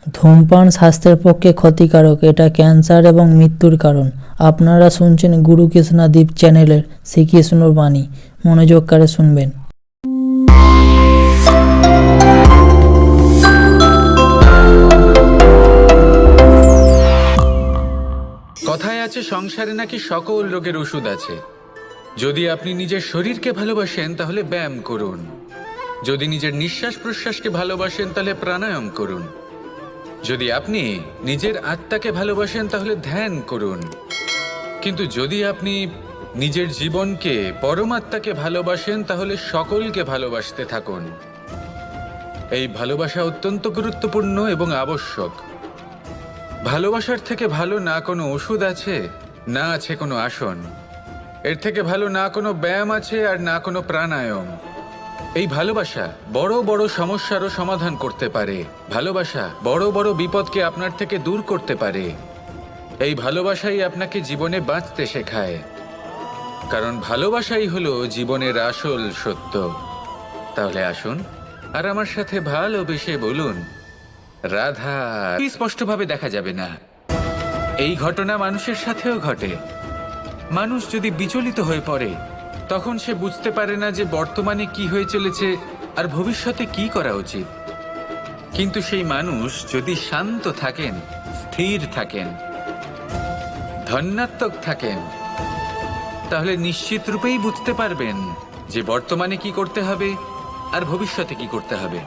ধূমপান স্বাস্থ্যের পক্ষে ক্ষতিকারক, এটা ক্যান্সার এবং মৃত্যুর কারণ। আপনারা শুনছেন গুরু কৃষ্ণাদীপ চ্যানেলের শ্রীকৃষ্ণর বাণী, মনোযোগ করে শুনবেন। কথায় আছে সংসারে নাকি সকল রোগের ওষুধ আছে। যদি আপনি নিজের শরীরকে ভালোবাসেন তাহলে ব্যায়াম করুন, যদি নিজের নিঃশ্বাস প্রশ্বাসকে ভালোবাসেন তাহলে প্রাণায়াম করুন, যদি আপনি নিজের আত্মাকে ভালোবাসেন তাহলে ধ্যান করুন, কিন্তু যদি আপনি নিজের জীবনকে পরমাত্মাকে ভালোবাসেন তাহলে সকলকে ভালোবাসতে থাকুন। এই ভালোবাসা অত্যন্ত গুরুত্বপূর্ণ এবং আবশ্যক। ভালোবাসার থেকে ভালো না কোনো ওষুধ আছে, না আছে কোনো আসন। এর থেকে ভালো না কোনো ব্যায়াম আছে আর না কোনো প্রাণায়াম। এই ভালোবাসা বড় বড় সমস্যারও সমাধান করতে পারে। ভালোবাসা বড় বড় বিপদকে আপনার থেকে দূর করতে পারে। এই ভালোবাসাই আপনাকে জীবনে বাঁচতে শেখায়, কারণ ভালোবাসাই হলো জীবনের আসল সত্য। তাহলে আসুন আর আমার সাথে ভালোবেসে বলুন, রাধা। স্পষ্টভাবে দেখা যাবে না। এই ঘটনা মানুষের সাথেও ঘটে। মানুষ যদি বিচলিত হয়ে পড়ে, তখন সে বুঝতে পারে না যে বর্তমানে কি হয়ে চলেছে আর ভবিষ্যতে কি করা উচিত। কিন্তু সেই মানুষ যদি শান্ত থাকেন, স্থির থাকেন, ধন্যাত্মক থাকেন, তাহলে নিশ্চিত রূপেই বুঝতে পারবেন যে বর্তমানে কি করতে হবে আর ভবিষ্যতে কি করতে হবে।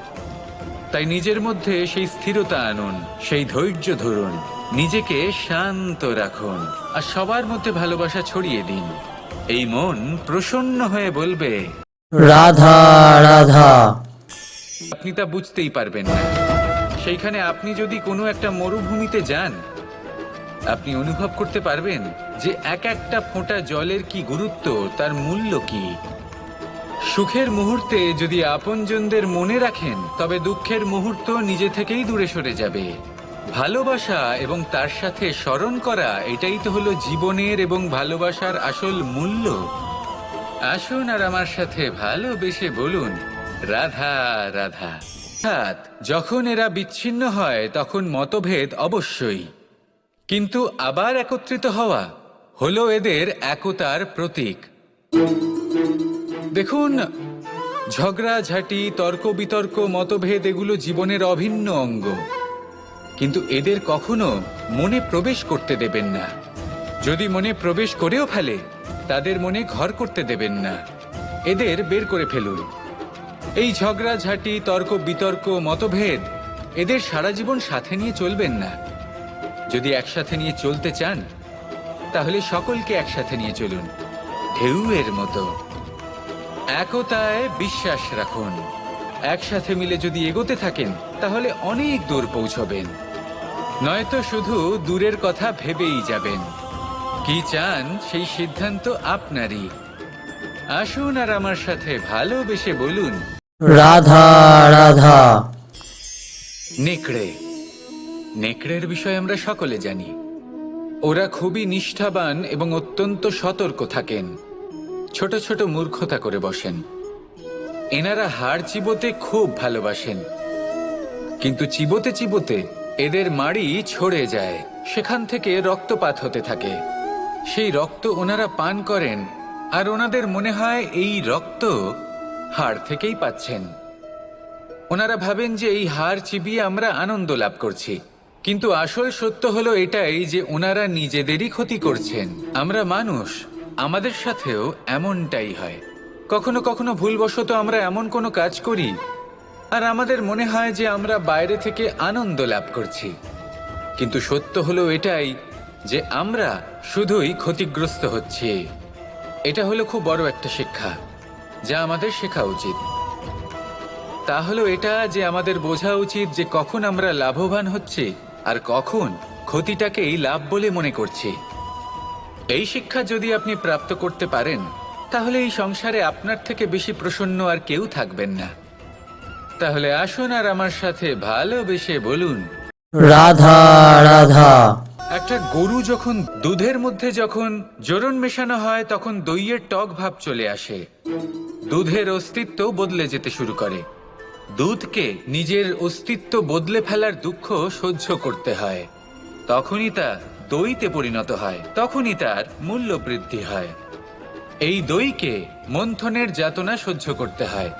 তাই নিজের মধ্যে সেই স্থিরতা আনুন, সেই ধৈর্য ধরুন, নিজেকে শান্ত রাখুন আর সবার মধ্যে ভালোবাসা ছড়িয়ে দিন। এই মন প্রসন্ন হয়ে বলবে, রাধা রাধা। আপনি তা বুঝতেই পারবেন না। সেইখানে আপনি যদি কোনো একটা মরুভূমিতে যান, আপনি অনুভব করতে পারবেন যে এক একটা ফোঁটা জলের কি গুরুত্ব, তার মূল্য কি। সুখের মুহূর্তে যদি আপনজনদের মনে রাখেন, তবে দুঃখের মুহূর্ত নিজে থেকেই দূরে সরে যাবে। ভালোবাসা এবং তার সাথে স্মরণ করা, এটাই তো হলো জীবনের এবং ভালোবাসার আসল মূল্য। আসুন আর আমার সাথে ভালোবেসে বলুন, রাধা রাধা। যখন এরা বিচ্ছিন্ন হয় তখন মতভেদ অবশ্যই, কিন্তু আবার একত্রিত হওয়া হলো এদের একতার প্রতীক। দেখুন, ঝগড়াঝাঁটি, তর্ক বিতর্ক, মতভেদ এগুলো জীবনের অভিন্ন অঙ্গ, কিন্তু এদের কখনো মনে প্রবেশ করতে দেবেন না। যদি মনে প্রবেশ করেও ফেলে, তাদের মনে ঘর করতে দেবেন না, এদের বের করে ফেলুন। এই ঝগড়াঝাঁটি, তর্ক বিতর্ক, মতভেদ এদের সারা জীবন সাথে নিয়ে চলবেন না। যদি একসাথে নিয়ে চলতে চান, তাহলে সকলকে একসাথে নিয়ে চলুন, ঢেউয়ের মতো। একতায় বিশ্বাস রাখুন। একসাথে মিলে যদি এগোতে থাকেন, তাহলে অনেক দূর পৌঁছবেন, নয়তো শুধু দূরের কথা ভেবেই যাবেন। কি চান সেই সিদ্ধান্ত আপনারই। আসুন আর আমার সাথে ভালোবেসে বলুন, রাধা রাধা। নেকড়ে। নেকড়ের বিষয়ে আমরা সকলে জানি। ওরা খুবই নিষ্ঠাবান এবং অত্যন্ত সতর্ক থাকেন। ছোট ছোট মূর্খতা করে বসেন। এনারা হাড় চিবোতে খুব ভালোবাসেন, কিন্তু চিবোতে চিবোতে এদের মাড়ি ছড়ে যায়, সেখান থেকে রক্তপাত হতে থাকে। সেই রক্ত ওনারা পান করেন, আর ওনাদের মনে হয় এই রক্ত হাড় থেকেই পাচ্ছেন। ওনারা ভাবেন যে এই হাড় চিবিয়ে আমরা আনন্দ লাভ করছি, কিন্তু আসল সত্য হলো এটাই যে ওনারা নিজেদেরই ক্ষতি করছেন। আমরা মানুষ, আমাদের সাথেও এমনটাই হয়। কখনো কখনো ভুলবশত আমরা এমন কোনো কাজ করি, আর আমাদের মনে হয় যে আমরা বাইরে থেকে আনন্দ লাভ করছি, কিন্তু সত্য হলো এটাই যে আমরা শুধুই ক্ষতিগ্রস্ত হচ্ছি। এটা হলো খুব বড় একটা শিক্ষা, যা আমাদের শেখা উচিত। তা হলো এটা যে আমাদের বোঝা উচিত যে কখন আমরা লাভবান হচ্ছি আর কখন ক্ষতিটাকেই লাভ বলে মনে করছি। এই শিক্ষা যদি আপনি প্রাপ্ত করতে পারেন, তাহলে এই সংসারে আপনার থেকে বেশি প্রসন্ন আর কেউ থাকবেন না। তাহলে আসুন আর আমার সাথে ভালোবেসে বলুন, রাধা রাধা। একটা গরু যখন দুধের মধ্যে যখন জোরন মেশানো হয়, তখন দইয়ের টক ভাব চলে আসে, দুধের অস্তিত্ব বদলে যেতে শুরু করে। দুধকে নিজের অস্তিত্ব বদলে ফেলার দুঃখ সহ্য করতে হয়, তখনই তা দইতে পরিণত হয়, তখনই তার মূল্য বৃদ্ধি হয়। এই দইকে মন্থনের যাতনা সহ্য করতে হয়,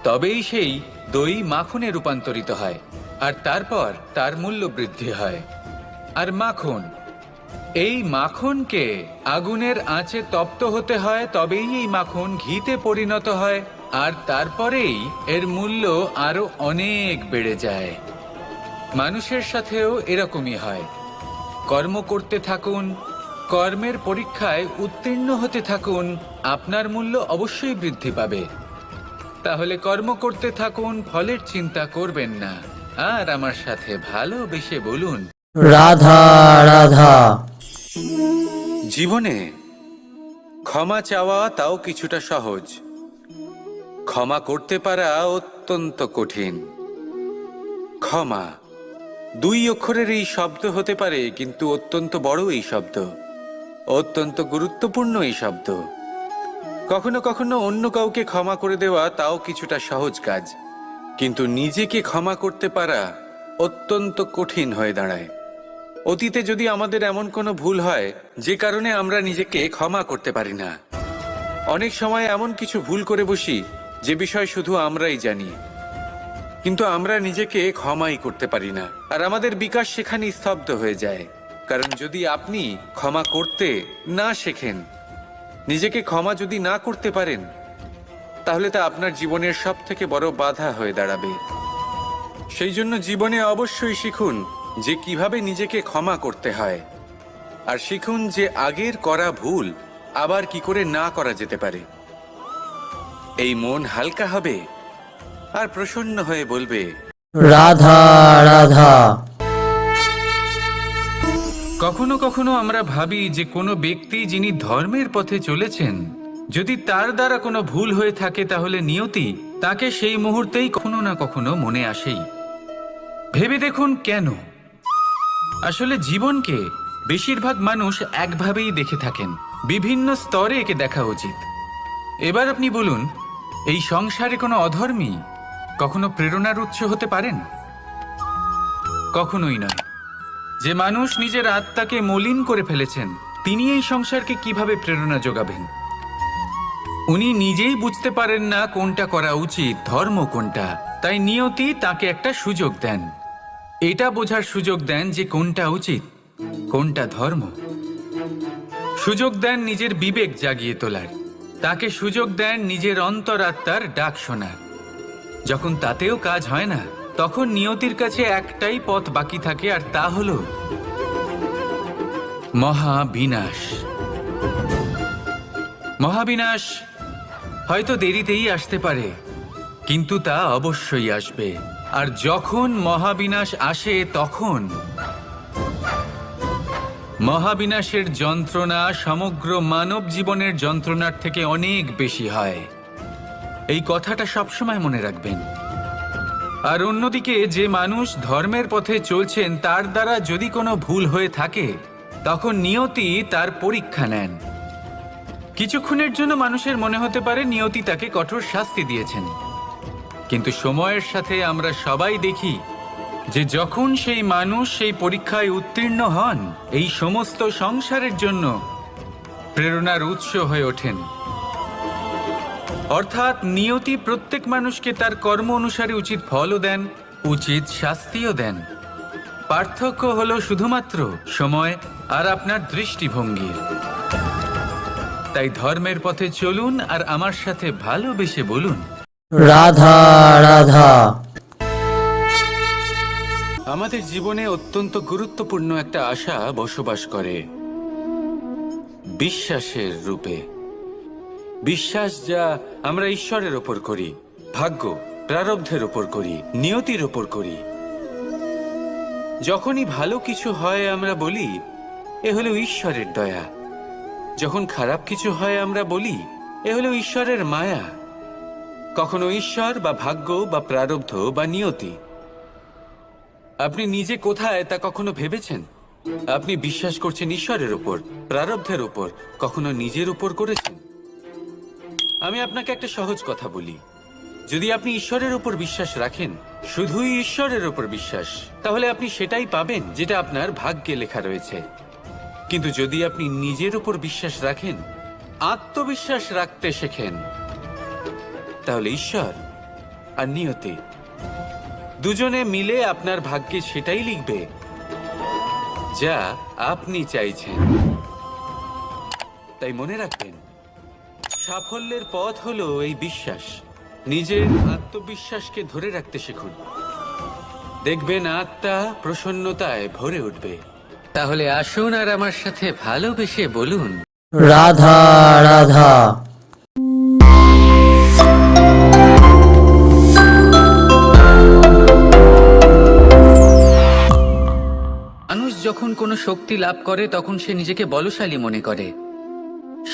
তবেই সেই দই মাখনে রূপান্তরিত হয়, আর তারপর তার মূল্য বৃদ্ধি হয়। আর মাখন, এই মাখনকে আগুনের আঁচে তপ্ত হতে হয়, তবেই এই মাখন ঘিতে পরিণত হয়, আর তারপরেই এর মূল্য আরো অনেক বেড়ে যায়। মানুষের সাথেও এরকমই হয়। কর্ম করতে থাকুন, কর্মের পরীক্ষায় উত্তীর্ণ হতে থাকুন, আপনার মূল্য অবশ্যই বৃদ্ধি পাবে। তাহলে কর্ম করতে থাকুন, ফলের চিন্তা করবেন না, আর আমার সাথে ভালোবেসে বলুন, রাধা রাধা। জীবনে ক্ষমা চাওয়া তাও কিছুটা সহজ, ক্ষমা করতে পারা অত্যন্ত কঠিন। ক্ষমা দুই অক্ষরের এই শব্দ হতে পারে, কিন্তু অত্যন্ত বড় এই শব্দ, অত্যন্ত গুরুত্বপূর্ণ এই শব্দ। কখনো কখনো অন্য কাউকে ক্ষমা করে দেওয়া তাও কিছুটা সহজ কাজ, কিন্তু নিজেকে ক্ষমা করতে পারা অত্যন্ত কঠিন হয়ে দাঁড়ায়। অতীতে যদি আমাদের এমন কোনো ভুল হয় যে কারণে আমরা নিজেকে ক্ষমা করতে পারি না, অনেক সময় এমন কিছু ভুল করে বসি যে বিষয় শুধু আমরাই জানি, কিন্তু আমরা নিজেকে ক্ষমাই করতে পারি না, আর আমাদের বিকাশ সেখানেই স্তব্ধ হয়ে যায়। কারণ যদি আপনি ক্ষমা করতে না শেখেন, নিজেকে ক্ষমা যদি না করতে পারেন, তাহলে তা আপনার জীবনের সব থেকে বড় বাধা হয়ে দাঁড়াবে। সেই জন্য জীবনে অবশ্যই শিখুন যে কিভাবে নিজেকে ক্ষমা করতে হয়, আর শিখুন যে আগের করা ভুল আবার কি করে না করা যেতে পারে। এই মন হালকা হবে আর প্রসন্ন হয়ে বলবে, রাধা রাধা। কখনো কখনো আমরা ভাবি যে কোনো ব্যক্তি যিনি ধর্মের পথে চলেছেন, যদি তার দ্বারা কোনো ভুল হয়ে থাকে তাহলে নিয়তি তাকে সেই মুহূর্তেই কখনো না কখনো মনে আসেই। ভেবে দেখুন কেন? আসলে জীবনকে বেশিরভাগ মানুষ একভাবেই দেখে থাকেন, বিভিন্ন স্তরে একে দেখা উচিত। এবার আপনি বলুন, এই সংসারে কোনো অধর্মী কখনো প্রেরণার উৎস হতে পারেন? কখনোই নয়। যে মানুষ নিজের আত্মাকে মলিন করে ফেলেছেন, তিনি এই সংসারকে কিভাবে প্রেরণা যোগাবেন? উনি নিজেই বুঝতে পারেন না কোনটা করা উচিত, ধর্ম কোনটা। তাই নিয়তি তাকে একটা সুযোগ দেন, এটা বোঝার সুযোগ দেন যে কোনটা উচিত, কোনটা ধর্ম। সুযোগ দেন নিজের বিবেক জাগিয়ে তোলার, তাকে সুযোগ দেন নিজের অন্তরাত্মার ডাক শোনার। যখন তাতেও কাজ হয় না, তখন নিয়তির কাছে একটাই পথ বাকি থাকে, আর তা হলো মহাবিনাশ। মহাবিনাশ হয়তো দেরিতেই আসতে পারে, কিন্তু তা অবশ্যই আসবে। আর যখন মহাবিনাশ আসে, তখন মহাবিনাশের যন্ত্রণা সমগ্র মানব জীবনের যন্ত্রণার থেকে অনেক বেশি হয়। এই কথাটা সবসময় মনে রাখবেন। আর অন্যদিকে যে মানুষ ধর্মের পথে চলছেন, তার দ্বারা যদি কোনো ভুল হয়ে থাকে, তখন নিয়তি তার পরীক্ষা নেন। কিছুক্ষণের জন্য মানুষের মনে হতে পারে নিয়তি তাকে কঠোর শাস্তি দিয়েছেন, কিন্তু সময়ের সাথে আমরা সবাই দেখি যে যখন সেই মানুষ সেই পরীক্ষায় উত্তীর্ণ হন, এই সমস্ত সংসারের জন্য প্রেরণার উৎস হয়ে ওঠেন। অর্থাৎ নিয়তি প্রত্যেক মানুষকে তার কর্ম অনুসারে উচিত ফলও দেন, উচিত শাস্তিও দেন। পার্থক্য হলো শুধুমাত্র সময় আর আপনার দৃষ্টিভঙ্গির। তাই ধর্মের পথে চলুন, আর আমার সাথে ভালোবেসে বলুন, রাধা রাধা। আমাদের জীবনে অত্যন্ত গুরুত্বপূর্ণ একটা আশা বসবাস করে, বিশ্বাসের রূপে। বিশ্বাস যা আমরা ঈশ্বরের ওপর করি, ভাগ্য প্রারব্ধের ওপর করি, নিয়তির ওপর করি। যখনই ভালো কিছু হয় আমরা বলি এ হলো ঈশ্বরের দয়া, যখন খারাপ কিছু হয় আমরা বলি এ হলো ঈশ্বরের মায়া। কখনো ঈশ্বর বা ভাগ্য বা প্রারব্ধ বা নিয়তি, আপনি নিজে কোথায় তা কখনো ভেবেছেন? আপনি বিশ্বাস করছেন ঈশ্বরের উপর, প্রারব্ধের উপর, কখনো নিজের উপর করেছেন? আমি আপনাকে একটা সহজ কথা বলি, যদি আপনি ঈশ্বরের উপর বিশ্বাস রাখেন, শুধুই ঈশ্বরের উপর বিশ্বাস, তাহলে আপনি সেটাই পাবেন যেটা আপনার ভাগ্যে লেখা রয়েছে। কিন্তু যদি আপনি নিজের উপর বিশ্বাস রাখেন, আত্মবিশ্বাস রাখতে শেখেন, তাহলে ঈশ্বর আর নিয়তি দুজনে মিলে আপনার ভাগ্যে সেটাই লিখবে যা আপনি চাইছেন। তাই মনে রাখবেন, সাফল্যের পথ হলো এই বিশ্বাস। নিজের আত্মবিশ্বাসকে ধরে রাখতে শিখুন, দেখবেন আত্মা প্রসন্নতায় ভরে উঠবে। তাহলে আসুন আর আমার সাথে ভালোবেসে বলুন, রাধা রাধা। মানুষ যখন কোনো শক্তি লাভ করে তখন সে নিজেকে বলশালী মনে করে।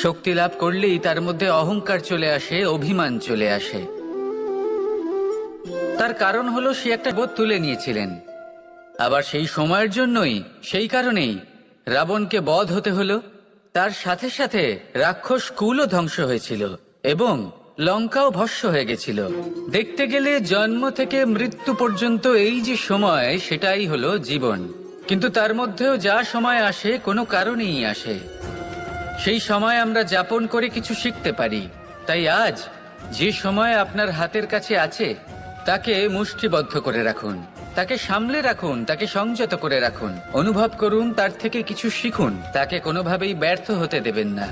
শক্তি লাভ করলেই তার মধ্যে অহংকার চলে আসে, অভিমান চলে আসে। তার কারণ হলো সে একটা বোধ তুলে নিয়েছিলেন। আবার সেই সময়ের জন্যই, সেই কারণেই রাবণকে বধ হতে হলো। তার সাথে সাথে রাক্ষস কুলও ধ্বংস হয়েছিল এবং লঙ্কাও ভস্ম হয়ে গেছিল। দেখতে গেলে জন্ম থেকে মৃত্যু পর্যন্ত এই যে সময়, সেটাই হলো জীবন। কিন্তু তার মধ্যেও যা সময় আসে কোনো কারণেই আসে। সেই সময় আমরা যাপন করে কিছু শিখতে পারি। তাই আজ যে সময় আপনার হাতের কাছে আছে তাকে মুষ্টিবদ্ধ করে রাখুন, তাকে সামলে রাখুন, তাকে সংযত করে রাখুন, অনুভব করুন, তার থেকে কিছু শিখুন, তাকে কোনোভাবেই ব্যর্থ হতে দেবেন না।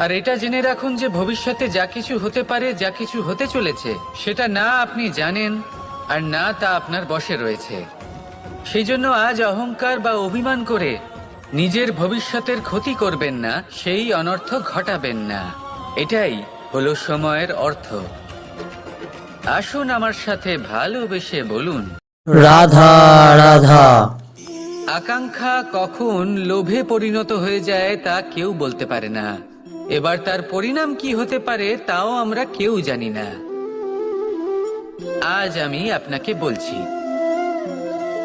আর এটা জেনে রাখুন যে ভবিষ্যতে যা কিছু হতে পারে, যা কিছু হতে চলেছে, সেটা না আপনি জানেন আর না তা আপনার বশে রয়েছে। সেই জন্য আজ অহংকার বা অভিমান করে নিজের ভবিষ্যতের ক্ষতি করবেন না, সেই অনর্থ ঘটাবেন না। এটাই হলো সময়ের অর্থ। আসুন আমার সাথে ভালোবেসে বলুন, রাধা রাধা। আকাঙ্ক্ষা কখন লোভে পরিণত হয়ে যায় তা কেউ বলতে পারে না। এবার তার পরিণাম কি হতে পারে তাও আমরা কেউ জানি না। আজ আমি আপনাকে বলছি,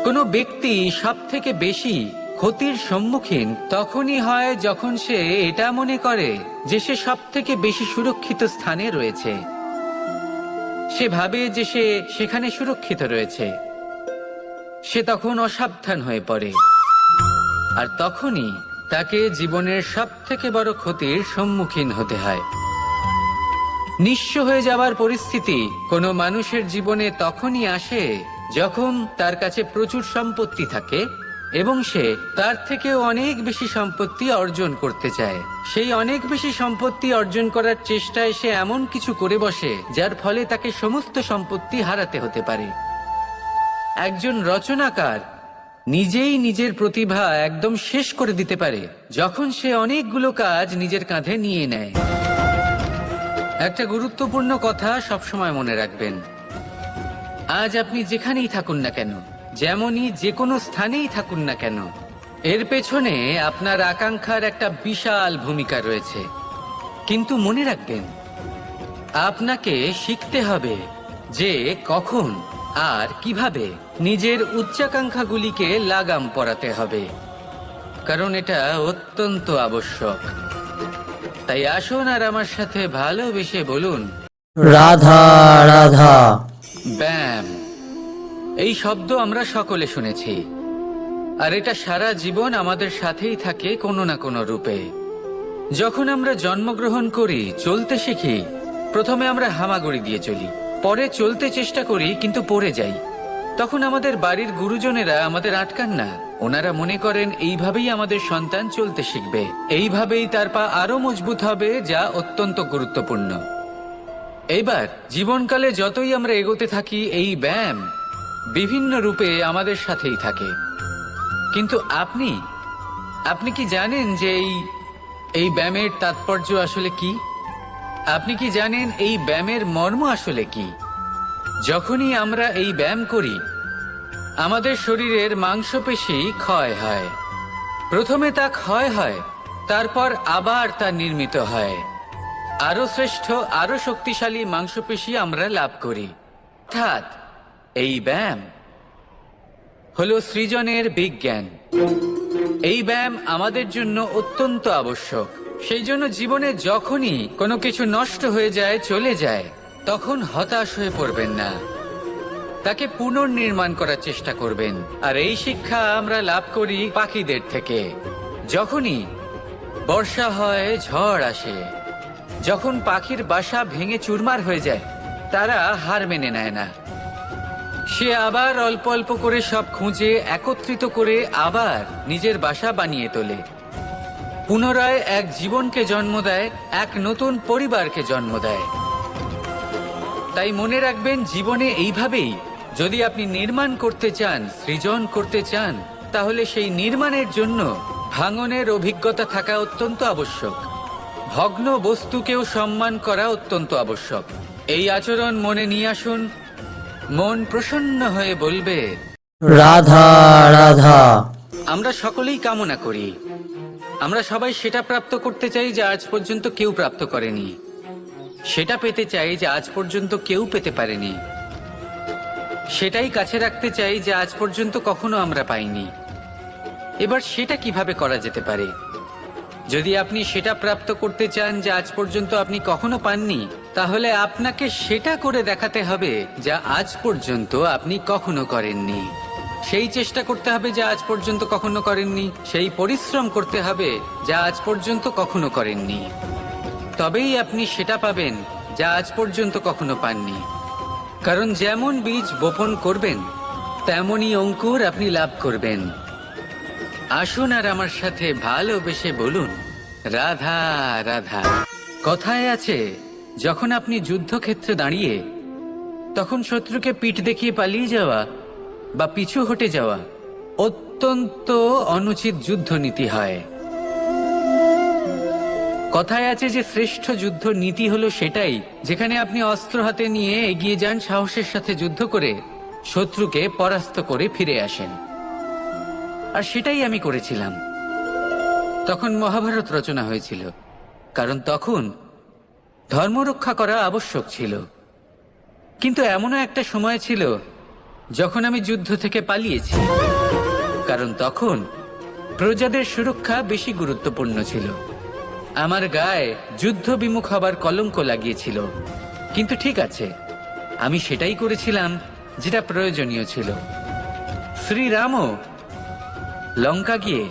কোনো ব্যক্তি সব থেকে বেশি ক্ষতির সম্মুখীন তখনই হয় যখন সে এটা মনে করে যে সে সব থেকে বেশি সুরক্ষিত স্থানে রয়েছে। সে ভাবে যে সে সেখানে সুরক্ষিত রয়েছে। সে তখন অসাবধান হয়ে পড়ে, আর তখনই তাকে জীবনের সব থেকে বড় ক্ষতির সম্মুখীন হতে হয়। নিঃস্ব হয়ে যাওয়ার পরিস্থিতি কোনো মানুষের জীবনে তখনই আসে যখন তার কাছে প্রচুর সম্পত্তি থাকে এবং সে তার থেকেও অনেক বেশি সম্পত্তি অর্জন করতে চায়। সেই অনেক বেশি সম্পত্তি অর্জন করার চেষ্টায় সে এমন কিছু করে বসে যার ফলে তাকে সমস্ত সম্পত্তি হারাতে হতে পারে। একজন রচনাকার নিজেই নিজের প্রতিভা একদম শেষ করে দিতে পারে যখন সে অনেকগুলো কাজ নিজের কাঁধে নিয়ে নেয়। একটা গুরুত্বপূর্ণ কথা সবসময় মনে রাখবেন, আজ আপনি যেখানেই থাকুন না কেন, যেমনই যে কোনো স্থানেই থাকুন না কেন, এর পেছনে আপনার আকাঙ্ক্ষার একটা বিশাল ভূমিকা রয়েছে। কিন্তু মনে রাখবেন, আপনাকে শিখতে হবে যে কখন আর কিভাবে নিজের উচ্চাকাঙ্ক্ষাগুলিকে লাগাম পরাতে হবে, কারণ এটা অত্যন্ত আবশ্যক। তাই আসুন আর আমার সাথে ভালোবেসে বলুন, রাধা রাধা। ব্যায়াম। এই শব্দ আমরা সকলে শুনেছি, আর এটা সারা জীবন আমাদের সাথেই থাকে কোনো না কোনো রূপে। যখন আমরা জন্মগ্রহণ করি, চলতে শিখি, প্রথমে আমরা হামাগুড়ি দিয়ে চলি, পরে চলতে চেষ্টা করি কিন্তু পড়ে যাই। তখন আমাদের বাড়ির গুরুজনেরা আমাদের আটকান না। ওনারা মনে করেন এইভাবেই আমাদের সন্তান চলতে শিখবে, এইভাবেই তার পা আরো মজবুত হবে, যা অত্যন্ত গুরুত্বপূর্ণ। এইবার জীবনকালে যতই আমরা এগোতে থাকি, এই ব্যায়াম বিভিন্ন রূপে আমাদের সাথেই থাকে। কিন্তু আপনি কি জানেন যে এই ব্যায়ামের তাৎপর্য আসলে কি? আপনি কি জানেন এই ব্যায়ামের মর্ম আসলে কি? যখনই আমরা এই ব্যায়াম করি, আমাদের শরীরের মাংসপেশি ক্ষয় হয়। প্রথমে তা ক্ষয় হয়, তারপর আবার তা নির্মিত হয়। আরো শ্রেষ্ঠ, আরো শক্তিশালী মাংসপেশি আমরা লাভ করি। অর্থাৎ এই ব্যায়াম হলো সৃজনের বিজ্ঞান। এই ব্যায়াম আমাদের জন্য অত্যন্ত আবশ্যক। সেই জন্য জীবনে যখনই কোনো কিছু নষ্ট হয়ে যায়, চলে যায়, তখন হতাশ হয়ে পড়বেন না, তাকে পুনর্নির্মাণ করার চেষ্টা করবেন। আর এই শিক্ষা আমরা লাভ করি পাখিদের থেকে। যখনই বর্ষা হয়, ঝড় আসে, যখন পাখির বাসা ভেঙে চুরমার হয়ে যায়, তারা হার মেনে নেয় না। সে আবার অল্প অল্প করে সব খুঁজে একত্রিত করে আবার নিজের বাসা বানিয়ে তোলে, পুনরায় এক জীবনকে জন্ম দেয়, এক নতুন পরিবারকে জন্ম দেয়। তাই মনে রাখবেন, জীবনে এইভাবেই যদি আপনি নির্মাণ করতে চান, সৃজন করতে চান, তাহলে সেই নির্মাণের জন্য ভাঙনের অভিজ্ঞতা থাকা অত্যন্ত আবশ্যক। ভগ্ন বস্তুকেও সম্মান করা অত্যন্ত আবশ্যক। এই আচরণ মনে নিয়ে আসুন, মন প্রসন্ন হয়ে বলবে, রাধা রাধা। আমরা সকলেই কামনা করি, আমরা সবাই সেটা প্রাপ্ত করতে চাই যা আজ পর্যন্ত কেউ প্রাপ্ত করেনি, সেটা পেতে চাই যা আজ পর্যন্ত কেউ পেতে পারেনি, সেটাই কাছে রাখতে চাই যা আজ পর্যন্ত কখনো আমরা পাইনি। এবার সেটা কিভাবে করা যেতে পারে? যদি আপনি সেটা প্রাপ্ত করতে চান যা আজ পর্যন্ত আপনি কখনো পাননি, তাহলে আপনাকে সেটা করে দেখাতে হবে যা আজ পর্যন্ত আপনি কখনো করেননি। সেই চেষ্টা করতে হবে যা আজ পর্যন্ত কখনো করেননি, সেই পরিশ্রম করতে হবে যা আজ পর্যন্ত কখনো করেননি। তবেই আপনি সেটা পাবেন যা আজ পর্যন্ত কখনো পাননি। কারণ যেমন বীজ বপন করবেন, তেমনই অঙ্কুর আপনি লাভ করবেন। আসুন আর আমার সাথে ভালোবেসে বলুন, রাধা রাধা। কথায় আছে, যখন আপনি যুদ্ধক্ষেত্রে দাঁড়িয়ে, তখন শত্রুকে পিঠ দেখিয়ে পালিয়ে যাওয়া বা পিছু হটে যাওয়া অত্যন্ত অনুচিত যুদ্ধনীতি হয়। কথায় আছে যে শ্রেষ্ঠ যুদ্ধ নীতি হলো সেটাই যেখানে আপনি অস্ত্র হাতে নিয়ে এগিয়ে যান, সাহসের সাথে যুদ্ধ করে শত্রুকে পরাস্ত করে ফিরে আসেন। আর সেটাই আমি করেছিলাম। তখন মহাভারত রচনা হয়েছিল, কারণ তখন ধর্ম রক্ষা করা আবশ্যক ছিল। কিন্তু এমনও একটা সময় ছিল যখন আমি যুদ্ধ থেকে পালিয়েছি, কারণ তখন প্রজাদের সুরক্ষা বেশি গুরুত্বপূর্ণ ছিল। আমার গায়ে যুদ্ধ বিমুখ হবার কলঙ্ক লাগিয়েছিল। কিন্তু ঠিক আছে, আমি সেটাই করেছিলাম যেটা প্রয়োজনীয় ছিল। শ্রীরামও লঙ্কা গিয়ে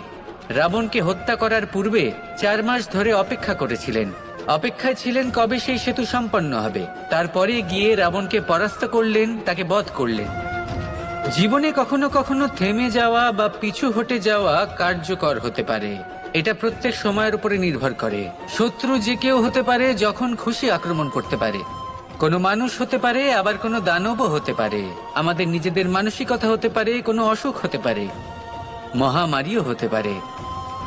রাবণকে হত্যা করার পূর্বে 4 মাস ধরে অপেক্ষা করেছিলেন। অপেক্ষায় ছিলেন কবে সেই সেতু সম্পন্ন হবে। তারপরে গিয়ে রাবণকে পরাস্ত করলেন, তাকে বধ করলেন। জীবনে কখনো কখনো থেমে যাওয়া বা পিছু হটে যাওয়া কার্যকর হতে পারে। এটা প্রত্যেক সময়ের উপরে নির্ভর করে। শত্রু যে কেউ হতে পারে, যখন খুশি আক্রমণ করতে পারে। কোনো মানুষ হতে পারে, আবার কোনো দানবও হতে পারে। আমাদের নিজেদের মানসিকতা হতে পারে, কোনো অসুখ হতে পারে, মহামারীও হতে পারে।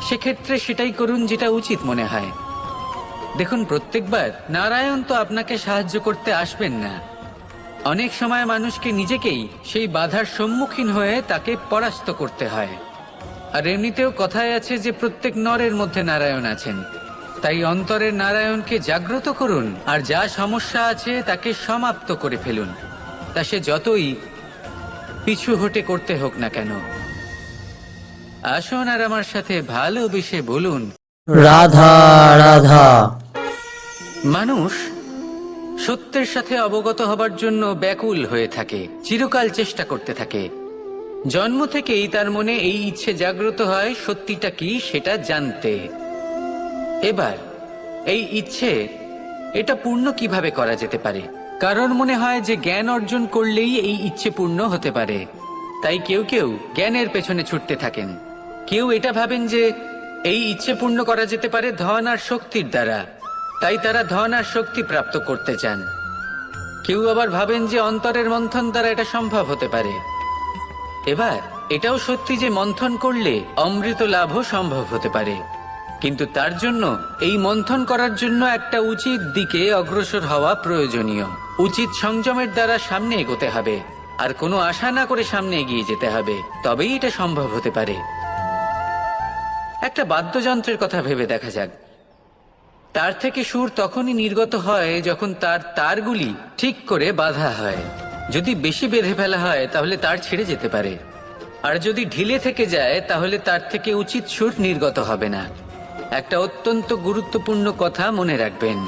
সেক্ষেত্রে সেটাই করুন যেটা উচিত মনে হয়। দেখুন, প্রত্যেকবার নারায়ণ তো আপনাকে সাহায্য করতে আসবেন না। অনেক সময় মানুষকে নিজেকেই সেই বাধার সম্মুখীন হয়ে তাকে পরাস্ত করতে হয়। আর এমনিতেও কথায় আছে যে প্রত্যেক নরের মধ্যে নারায়ণ আছেন। তাই অন্তরের নারায়ণকে জাগ্রত করুন, আর যা সমস্যা আছে তাকে সমাপ্ত করে ফেলুন, তা সে যতই পিছু হটে করতে হোক না কেন। আসুন আর আমার সাথে ভালোবেসে বলুন, রাধা রাধা। মানুষ সত্যের সাথে অবগত হবার জন্য ব্যাকুল হয়ে থাকে, চিরকাল চেষ্টা করতে থাকে। জন্ম থেকেই তার মনে এই ইচ্ছে জাগ্রত হয় সত্যিটা কি সেটা জানতে। এবার এই ইচ্ছে, এটা পূর্ণ কিভাবে করা যেতে পারে? কারণ মনে হয় যে জ্ঞান অর্জন করলেই এই ইচ্ছে পূর্ণ হতে পারে। তাই কেউ কেউ জ্ঞানের পেছনে ছুটতে থাকেন। কেউ এটা ভাবেন যে এই ইচ্ছে পূর্ণ করা যেতে পারে ধন আর শক্তির দ্বারা, তাই তারা ধন আর শক্তি প্রাপ্ত করতে চান। কেউ আবার ভাবেন যে অন্তরের মন্থন দ্বারা এটা সম্ভব হতে পারে। এবার এটাও সত্যি যে মন্থন করলে অমৃত লাভও সম্ভব হতে পারে, কিন্তু তার জন্য এই মন্থন করার জন্য একটা উচিত দিকে অগ্রসর হওয়া প্রয়োজনীয়। উচিত সংযমের দ্বারা সামনে এগোতে হবে, আর কোনো আশা না করে সামনে এগিয়ে যেতে হবে, তবেই এটা সম্ভব হতে পারে। একটা বাদ্যযন্ত্রের কথা ভেবে দেখা যাক। তার থেকে সুর তখনই নির্গত হয় যখন তার তারগুলি ঠিক করে বাঁধা হয়। যদি বেশি বেঁধে ফেলা হয় তাহলে তার ছিঁড়ে যেতে পারে, আর যদি ঢিলে থেকে যায় তাহলে তার থেকে উচিত সুর নির্গত হবে না। একটা অত্যন্ত গুরুত্বপূর্ণ কথা মনে রাখবেন,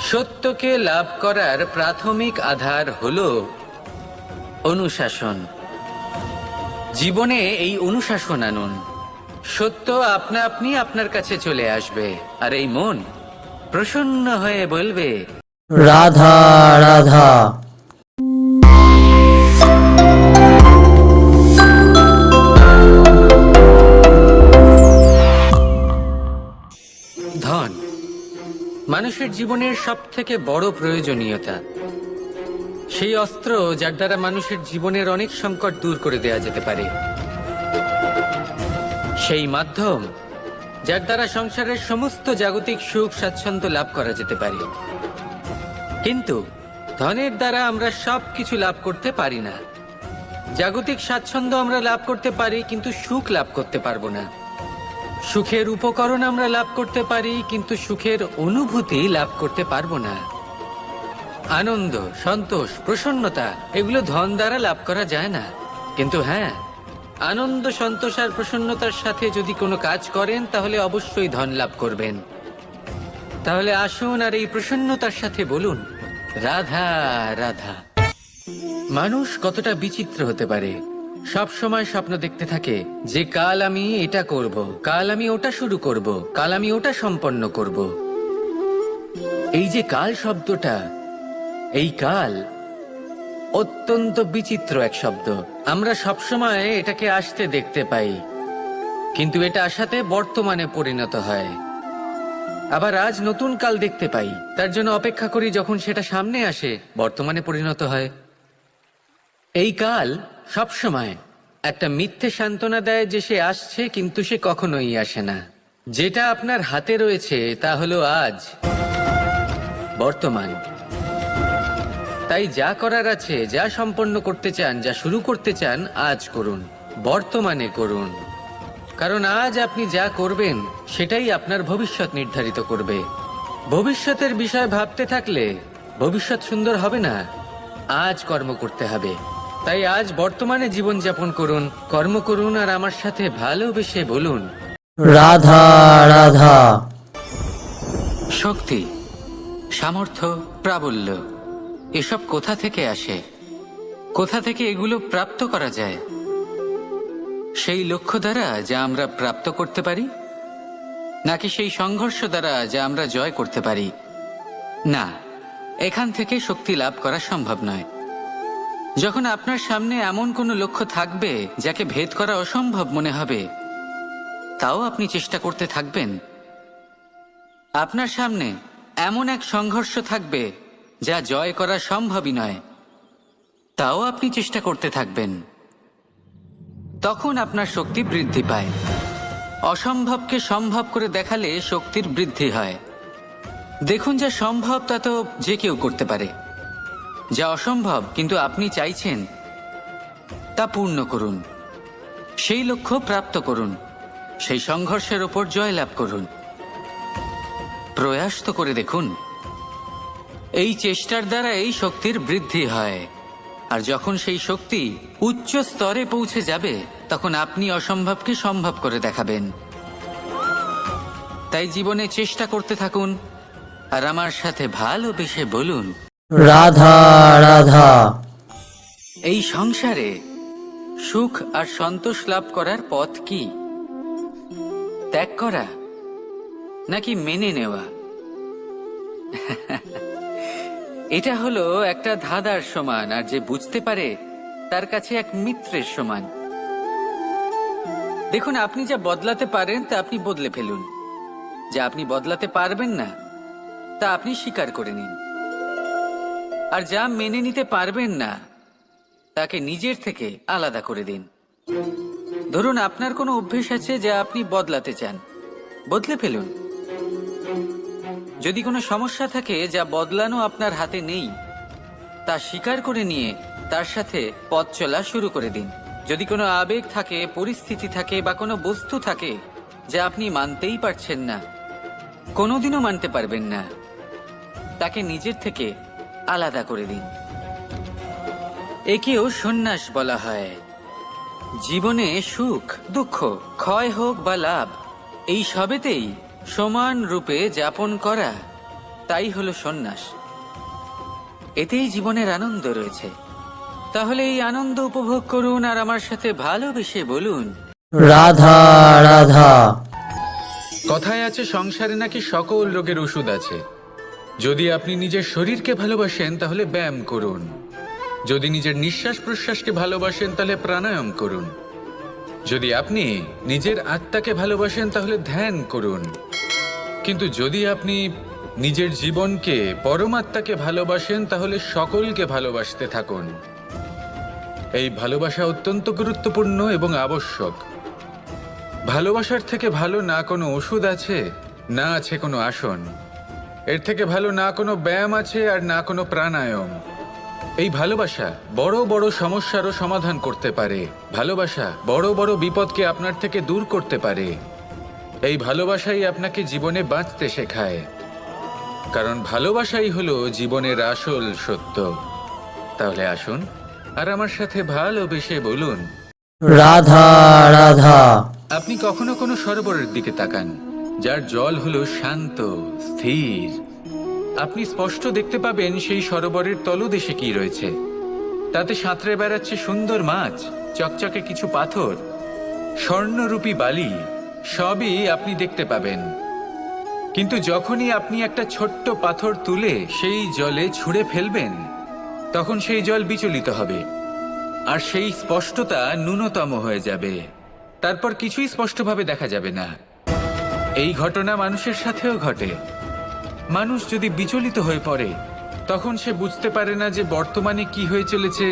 সত্যকে লাভ করার প্রাথমিক আধার হলো অনুশাসন। জীবনে এই অনুশাসন আনুন, সত্য আপনা আপনি আপনার কাছে চলে আসবে, আর এই মন প্রসন্ন হয়ে বলবে, রাধা রাধা। ধন মানুষের জীবনের সব থেকে বড় প্রয়োজনীয়তা, সেই অস্ত্র যার দ্বারা মানুষের জীবনের অনেক সংকট দূর করে দেয়া যেতে পারে, সেই মাধ্যম যার দ্বারা সংসারের সমস্ত জাগতিক সুখ স্বাচ্ছন্দ্য লাভ করা যেতে পারে। কিন্তু ধনের দ্বারা আমরা সবকিছু লাভ করতে পারি না। জাগতিক স্বাচ্ছন্দ্য আমরা লাভ করতে পারি, কিন্তু সুখ লাভ করতে পারবো না। সুখের উপকরণ আমরা লাভ করতে পারি, কিন্তু সুখের অনুভূতি লাভ করতে পারবো না। আনন্দ, সন্তোষ, প্রসন্নতা এগুলো ধন দ্বারা লাভ করা যায় না। কিন্তু হ্যাঁ, আনন্দ, সন্তোষ আর প্রসন্নতার সাথে যদি কোনো কাজ করেন তাহলে অবশ্যই ধন লাভ করবেন। তাহলে আসুন আর এই প্রসন্নতার সাথে বলুন, রাধা রাধা। মানুষ কতটা বিচিত্র হতে পারে, সব সময় স্বপ্ন দেখতে থাকে যে কাল আমি এটা করব, কাল আমি ওটা শুরু করব, কাল আমি ওটা সম্পন্ন করব। এই যে কাল শব্দটা, এই কাল অত্যন্ত বিচিত্র এক শব্দ। আমরা সবসময় এটাকে আসতে দেখতে পাই, কিন্তু এটা আসাতে বর্তমানে পরিণত হয়। আবার আজ নতুন কাল দেখতে পাই, তার জন্য অপেক্ষা করি, যখন সেটা সামনে আসে বর্তমানে পরিণত হয়। এই কাল সবসময় একটা মিথ্যে সান্ত্বনা দেয় যে সে আসছে, কিন্তু সে কখনোই আসে না। যেটা আপনার হাতে রয়েছে তা হলো আজ, বর্তমান। তাই যা করার আছে, যা সম্পন্ন করতে চান, যা শুরু করতে চান, আজ করুন, বর্তমানে করুন। কারণ আজ আপনি যা করবেন সেটাই আপনার ভবিষ্যৎ নির্ধারিত করবে। ভবিষ্যতের বিষয় ভাবতে থাকলে ভবিষ্যৎ সুন্দর হবে না। আজ কর্ম করতে হবে। তাই আজ বর্তমানে জীবনযাপন করুন, কর্ম করুন, আর আমার সাথে ভালোবেসে বলুন, রাধা রাধা। শক্তি, সামর্থ্য, প্রাবল্য এসব কোথা থেকে আসে? কোথা থেকে এগুলো প্রাপ্ত করা যায়? সেই লক্ষ্য দ্বারা যা আমরা প্রাপ্ত করতে পারি, নাকি সেই সংঘর্ষ দ্বারা যা আমরা জয় করতে পারি? না, এখান থেকে শক্তি লাভ করা সম্ভব নয়। যখন আপনার সামনে এমন কোনো লক্ষ্য থাকবে যাকে ভেদ করা অসম্ভব মনে হবে, তাও আপনি চেষ্টা করতে থাকবেন। আপনার সামনে এমন এক সংঘর্ষ থাকবে যা জয় করা সম্ভবই নয়, তাও আপনি চেষ্টা করতে থাকবেন। তখন আপনার শক্তি বৃদ্ধি পায়। অসম্ভবকে সম্ভব করে দেখালে শক্তির বৃদ্ধি হয়। দেখুন, যা সম্ভব তা তো যে কেউ করতে পারে। যা অসম্ভব কিন্তু আপনি চাইছেন, তা পূর্ণ করুন। সেই লক্ষ্য প্রাপ্ত করুন, সেই সংঘর্ষের ওপর জয়লাভ করুন। প্রয়াস তো করে দেখুন। এই চেষ্টার দ্বারা এই শক্তির বৃদ্ধি হয়, আর যখন সেই শক্তি উচ্চ স্তরে পৌঁছে যাবে তখন আপনি অসম্ভবকে সম্ভব করে দেখাবেন। তাই জীবনে চেষ্টা করতে থাকুন, আর আমার সাথে ভালোবেসে বলুন, রাধা রাধা। এই সংসারে সুখ আর সন্তোষ লাভ করার পথ কি? ত্যাগ করা নাকি মেনে নেওয়া? এটা হলো একটা ধাঁধার সমান, আর যে বুঝতে পারে তার কাছে এক মিত্রের সমান। দেখুন, আপনি যা বদলাতে পারেন তা আপনি বদলে ফেলুন, যা আপনি বদলাতে পারবেন না তা আপনি স্বীকার করে নিন, আর যা মেনে নিতে পারবেন না তাকে নিজের থেকে আলাদা করে দিন। ধরুন, আপনার কোনো অভ্যেস আছে যা আপনি বদলাতে চান, বদলে ফেলুন। যদি কোনো সমস্যা থাকে যা বদলানো আপনার হাতে নেই, তা স্বীকার করে নিয়ে তার সাথে পথ চলা শুরু করে দিন। যদি কোনো আবেগ থাকে, পরিস্থিতি থাকে, বা কোনো বস্তু থাকে যা আপনি মানতেই পারছেন না, কোনোদিনও মানতে পারবেন না, তাকে নিজের থেকে আলাদা করে দিন। একেও সন্ন্যাস বলা হয়। জীবনে সুখ, দুঃখ, ক্ষয় হোক বা লাভ, এই সবেতেই সমান রূপে যাপন করা তাই হলো সন্ন্যাস। এতেই জীবনের আনন্দ রয়েছে। তাহলে এই আনন্দ উপভোগ করুন আর আমার সাথে ভালোবেসে বলুন, রাধা রাধা। কথায় আছে সংসারে নাকি সকল রোগের ওষুধ আছে। যদি আপনি নিজের শরীরকে ভালোবাসেন তাহলে ব্যায়াম করুন, যদি নিজের নিঃশ্বাস প্রশ্বাসকে ভালোবাসেন তাহলে প্রাণায়াম করুন, যদি আপনি নিজের আত্মাকে ভালোবাসেন তাহলে ধ্যান করুন, কিন্তু যদি আপনি নিজের জীবনকে পরমাত্মাকে ভালোবাসেন তাহলে সকলকে ভালোবাসতে থাকুন। এই ভালোবাসা অত্যন্ত গুরুত্বপূর্ণ এবং আবশ্যক। ভালোবাসার থেকে ভালো না কোনো ওষুধ আছে, না আছে কোনো আসন। এর থেকে ভালো না কোনো ব্যায়াম আছে আর না কোনো প্রাণায়াম। এই ভালোবাসা বড় বড় সমস্যারও সমাধান করতে পারে। ভালোবাসা বড় বড় বিপদকে আপনার থেকে দূর করতে পারে। এই ভালোবাসাই আপনাকে জীবনে বাঁচতে শেখায়, কারণ ভালোবাসাই হলো জীবনের আসল সত্য। তাহলে আসুন আর আমার সাথে ভালোবেসে বলুন, রাধা রাধা। আপনি কখনো কোনো সরোবরের দিকে তাকান যার জল হলো শান্ত, স্থির। আপনি স্পষ্ট দেখতে পাবেন সেই সরোবরের তলদেশে কি রয়েছে। তাতে সাঁতরে বেড়াচ্ছে সুন্দর মাছ, চকচকে কিছু পাথর, স্বর্ণরূপী বালি, সবই আপনি দেখতে পাবেন। কিন্তু যখনই আপনি একটা ছোট্ট পাথর তুলে সেই জলে ছুঁড়ে ফেলবেন, তখন সেই জল বিচলিত হবে আর সেই স্পষ্টতা ন্যূনতম হয়ে যাবে। তারপর কিছুই স্পষ্টভাবে দেখা যাবে না। এই ঘটনা মানুষের সাথেও ঘটে। মানুষ যদি বিচলিত হয়ে পড়ে, তখন সে বুঝতে পারে না যে বর্তমানে কি হয়ে চলেছে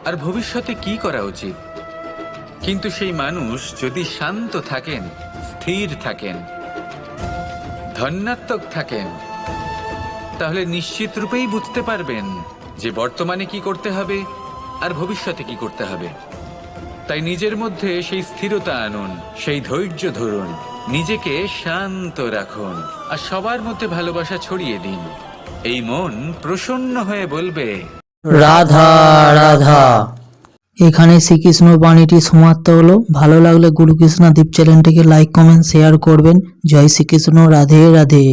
আর ভবিষ্যতে কি করা উচিত। কিন্তু সেই মানুষ যদি শান্ত থাকেন, স্থির থাকেন, ধন্যাত্মক থাকেন, তাহলে নিশ্চিত রূপেই বুঝতে পারবেন যে বর্তমানে কি করতে হবে আর ভবিষ্যতে কি করতে হবে। তাই নিজের মধ্যে সেই স্থিরতা আনুন, সেই ধৈর্য ধরুন, নিজেকে শান্ত রাখুন আর সবার মধ্যে ভালোবাসা ছড়িয়ে দিন। এই মন প্রসন্ন হয়ে বলবে, রাধা রাধা। এখানে শ্রীকৃষ্ণ বাণীটি সমাপ্ত হলো। ভালো লাগলে গুরুকৃষ্ণা দীপ চ্যানেলটিকে লাইক, কমেন্ট, শেয়ার করবেন। জয় শ্রীকৃষ্ণ। রাধে রাধে।